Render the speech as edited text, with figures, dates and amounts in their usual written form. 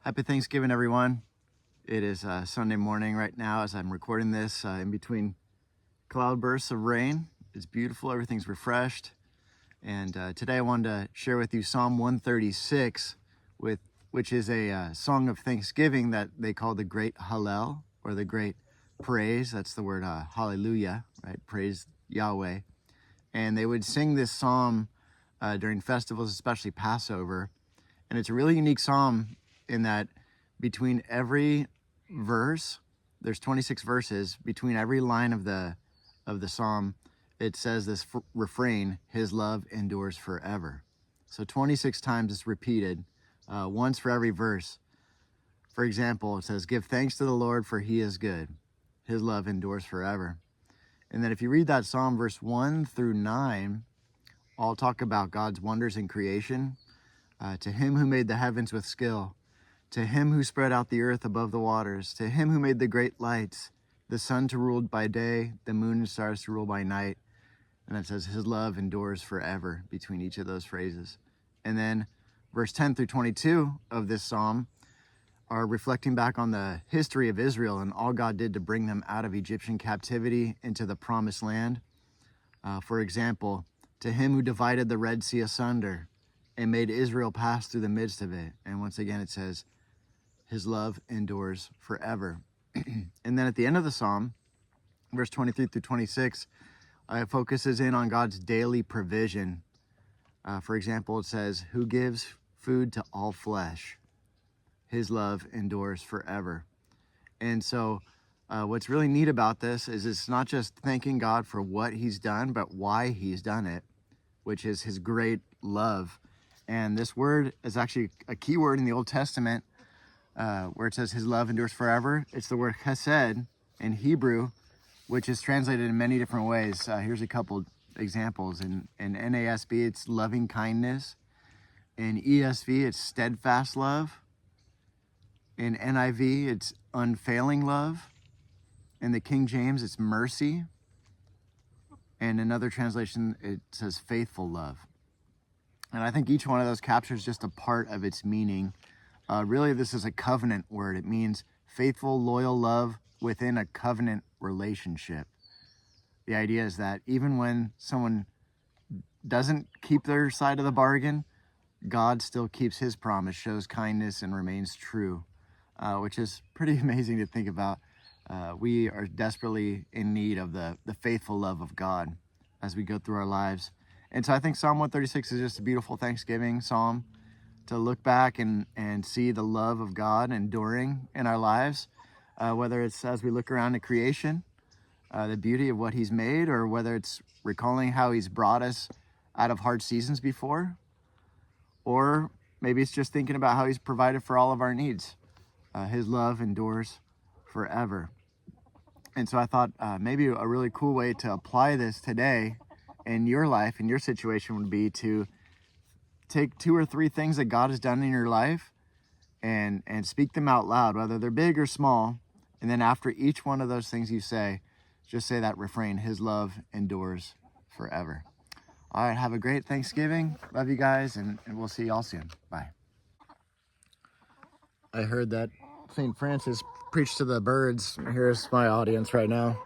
Happy Thanksgiving, everyone. It is Sunday morning right now as I'm recording this in between cloud bursts of rain. It's beautiful, everything's refreshed. And today I wanted to share with you Psalm 136, which is a song of thanksgiving that they call the Great Hallel, or the Great Praise. That's the word hallelujah, right? Praise Yahweh. And they would sing this psalm during festivals, especially Passover. And it's a really unique psalm in that between every verse, there's 26 verses, between every line of the psalm, it says this refrain, his love endures forever. So 26 times it's repeated, once for every verse. For example, it says, give thanks to the Lord for he is good. His love endures forever. And then if you read that psalm, verse 1 through 9, all talk about God's wonders in creation. To him who made the heavens with skill, to him who spread out the earth above the waters, to him who made the great lights, the sun to rule by day, the moon and stars to rule by night. And it says his love endures forever between each of those phrases. And then verse 10 through 22 of this psalm are reflecting back on the history of Israel and all God did to bring them out of Egyptian captivity into the promised land. For example, to him who divided the Red Sea asunder and made Israel pass through the midst of it. And once again, it says, his love endures forever. And then at the end of the psalm, verse 23 through 26, it focuses in on God's daily provision. For example, it says, who gives food to all flesh? His love endures forever. And so what's really neat about this is it's not just thanking God for what he's done, but why he's done it, which is his great love. And this word is actually a key word in the Old Testament where it says his love endures forever. It's the word chesed in Hebrew, which is translated in many different ways. Here's a couple examples. In NASB, it's loving kindness. In ESV, it's steadfast love. In NIV, it's unfailing love. In the King James, it's mercy. And in another translation, it says faithful love. And I think each one of those captures just a part of its meaning. Really, this is a covenant word. It means faithful, loyal love within a covenant relationship. The idea is that even when someone doesn't keep their side of the bargain, God still keeps his promise, shows kindness, and remains true, which is pretty amazing to think about. We are desperately in need of the faithful love of God as we go through our lives. And so I think Psalm 136 is just a beautiful Thanksgiving psalm to look back and see the love of God enduring in our lives, whether it's as we look around at creation, the beauty of what he's made, or whether it's recalling how he's brought us out of hard seasons before, or maybe it's just thinking about how he's provided for all of our needs. His love endures forever. And so I thought maybe a really cool way to apply this today in your life, in your situation, would be to take 2 or 3 things that God has done in your life and speak them out loud, whether they're big or small. And then after each one of those things you say, just say that refrain, his love endures forever. All right, have a great Thanksgiving. Love you guys, and we'll see y'all soon. Bye. I heard that St. Francis preached to the birds. Here's my audience right now.